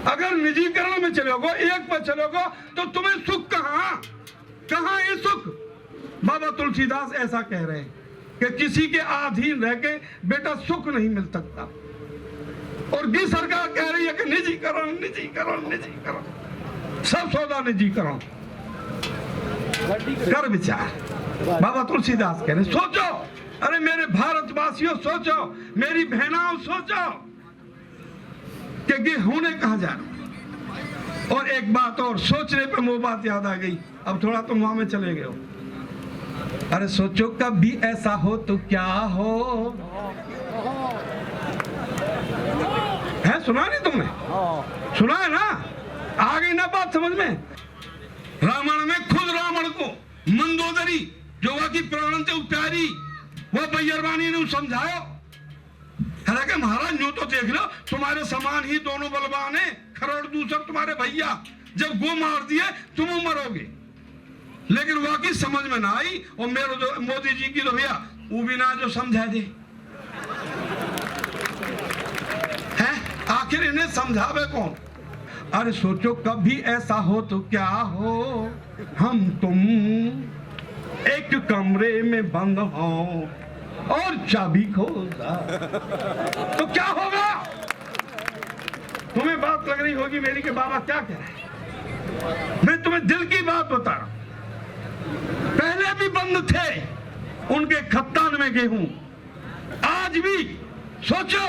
अगर निजीकरण में चलोगे, एक पर चलोगे, तो तुम्हें सुख कहाँ ये सुख? बाबा तुलसीदास ऐसा कह रहे हैं कि किसी के अधीन रह के बेटा सुख नहीं मिल सकता। और ये सरकार कह रही है कि निजीकरण निजीकरण निजीकरण, सब सौदा निजीकरण। कर विचार। बाबा तुलसीदास कह रहे सोचो, अरे मेरे भारतवासियों सोचो, मेरी बहनाओं सोचो कि ये होने कहां जा रहा। और एक बात और, सोचने पे वो बात याद आ गई, अब थोड़ा तुम वहां में चले गए हो। अरे सोचो कभी ऐसा हो तो क्या हो। है सुना नहीं तुमने? सुना है ना? आ गई ना बात समझ में? रामायण में खुद रावण को मंदोदरी जो वह की प्राण से प्यारी वह बैरवानी ने समझायो। हालांकि महाराज यूं तो देख लो, तुम्हारे समान ही दोनों बलवान है, खरोड़ दूसर तुम्हारे भैया, जब गो मार दिए तुम मरोगे। लेकिन वाकई समझ में ना आई, और मेरे जो मोदी जी की तो भैया वो भी ना जो समझा दे है, आखिर इन्हें समझावे कौन? अरे सोचो कभी ऐसा हो तो क्या हो, हम तुम एक कमरे में बंद हो और चाबी खोजा तो क्या होगा? तुम्हें बात लग रही होगी मेरी कि बाबा क्या कह रहे हैं। मैं तुम्हें दिल की बात बता रहा हूं। पहले भी बंद थे उनके खत्तान में गेहूं, आज भी सोचो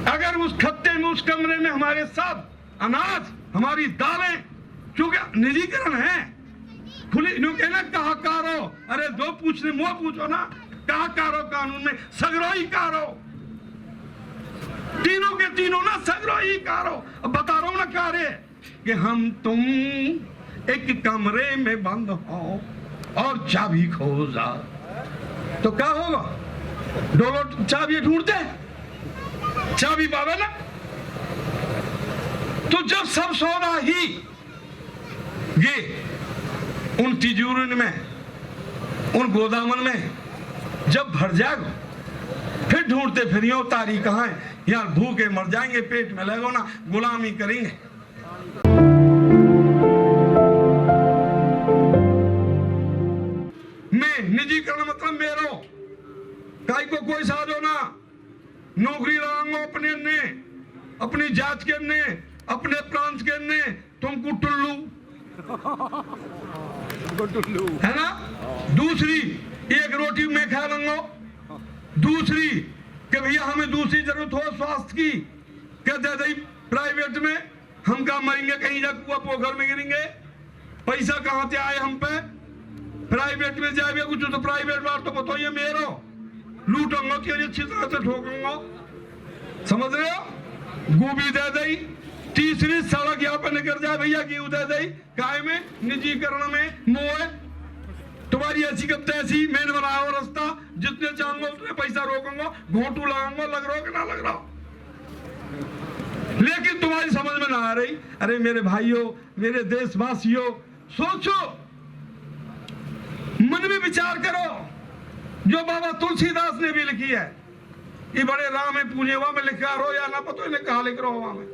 अगर उस खत्ते में, उस कमरे में हमारे सब अनाज, हमारी दालें, चूंकि निजीकरण है, खुली कहना कहा कारो, अरे दो पूछने मुंह पूछो ना, कहा कारो कानून में सगरोही कारो, तीनों के तीनों ना सगरोही कारो। अब बता रहा हूं ना कार्य कि हम तुम एक कमरे में बंद हो और चाबी खोजा तो क्या होगा? डोलो चाबी ढूंढते, चाबी पावे ना। तो जब सब सौदा ही ये उन तिजोरी में, उन गोदामन में जब भर जाएगा, फिर ढूंढते फिरियो तारी कहां है, यार भूखे मर जाएंगे, पेट में लगो ना, गुलामी करेंगे। मैं निजीकरण मतलब मेरो काई को कोई साधो ना, नौकरी लगाओ अपने ने, अपनी जात के ने, अपने प्रांत के ने, तुमको टुल्लू है ना। दूसरी एक रोटी में खा लूंगा, दूसरी कि भैया हमें दूसरी जरूरत हो स्वास्थ्य की, कहते दे प्राइवेट में हम कहा मरेंगे, कहीं जा कुआ पोखर में गिरेंगे, पैसा कहां से आए हम पे, प्राइवेट में जाए कुछ तो प्राइवेट बार तो बताइए मेरो लूटूंगा कि अच्छी तरह से ठोकूंगा, समझ रहे हो। गोभी दे दी, तीसरी सड़क यहाँ पे निकल जाए भैया की दे दी, काय में निजीकरण में मोह, तुम्हारी ऐसी कब तैसी, मैंने बनाया रास्ता, जितने चाहूंगा उतने पैसा रोकूंगा, घोटू लगाऊंगा, लग रहा हो कि ना लग रहा हो। लेकिन तुम्हारी समझ में ना आ रही। अरे मेरे भाइयों, मेरे देशवासियों, सोचो, मन में विचार करो, जो बाबा तुलसीदास ने भी लिखी है, ये बड़े राम है पूजेवा में लिखा रो या ना पता इन्हें कहा लिख रहा हो,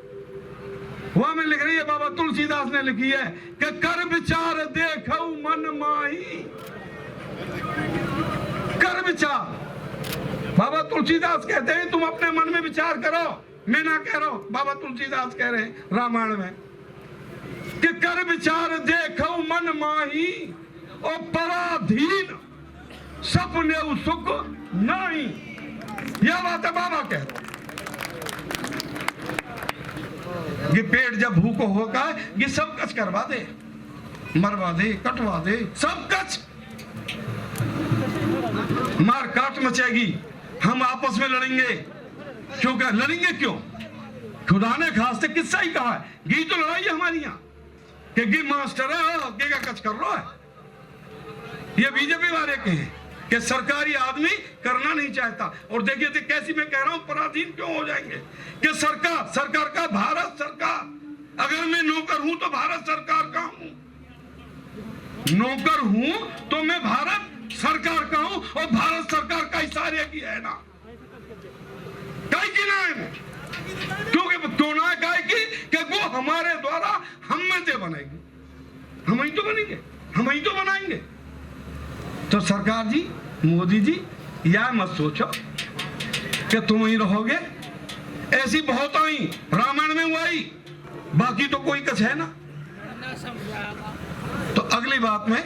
वहां में लिख रही है, बाबा तुलसीदास ने लिखी है कि कर विचार देखो मन माही, कर विचार। बाबा तुलसीदास कहते हैं तुम अपने मन में विचार करो, मैं ना कह रहा हूं, बाबा तुलसीदास कह रहे हैं रामायण में कि कर विचार देखो मन माही और पराधीन सपने सुख नहीं। यह बात है बाबा कह रहे। ये पेट जब भूख होगा ये सब कच करवा दे, मरवा दे, कटवा दे, सब कच, मार काट मचेगी, हम आपस में लड़ेंगे। क्यों क्या लड़ेंगे? क्यों? खुदा ने खास से किस्सा ही कहा है, गी तो लड़ाई है हमारी यहाँ कि गी मास्टर है, गे का कच कर लो है। ये बीजेपी वाले के हैं कि सरकारी आदमी करना नहीं चाहता। और देखिए तो कैसी मैं कह रहा हूं, पराधीन क्यों हो जाएंगे कि सरकार का, भारत सरकार, अगर मैं नौकर हूं तो भारत सरकार का हूं, नौकर हूं तो मैं भारत सरकार का हूं, और भारत सरकार का इशारे की है ना, कहीं की ना है, क्योंकि क्यों ना है, कहीं की बनेगी? हम ही तो बनेंगे, हम ही तो बनाएंगे। तो सरकार जी, मोदी जी, या मत सोचो कि तुम ही रहोगे। ऐसी बहुत आई, रामायण में हुआ ही, बाकी तो कोई कछ है ना। तो अगली बात में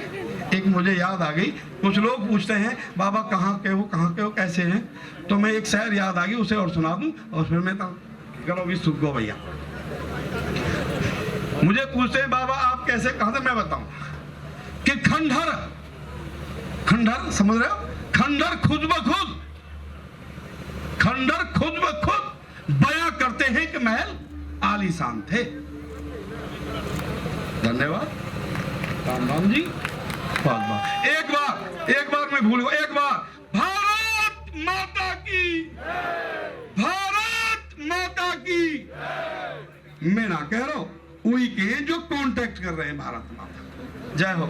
एक मुझे याद आ गई, कुछ लोग पूछते हैं बाबा कहाँ के हो कैसे हैं, तो मैं एक शायर याद आ गई, उसे और सुना दूं और फिर मैं करो भी सुख गो भैया। मुझे पूछते हैं बाबा आप कैसे, कहां से, मैं बताऊं कि खंडहर समझ रहे हो, खंडहर खुद ब खुद बयां करते हैं कि महल आलीशान थे। धन्यवाद राम जी। एक बार मैं भूल गया, एक बार भारत माता की मैं ना कह रहा हूं, वही के जो कांटेक्ट कर रहे हैं भारत माता। जय हो।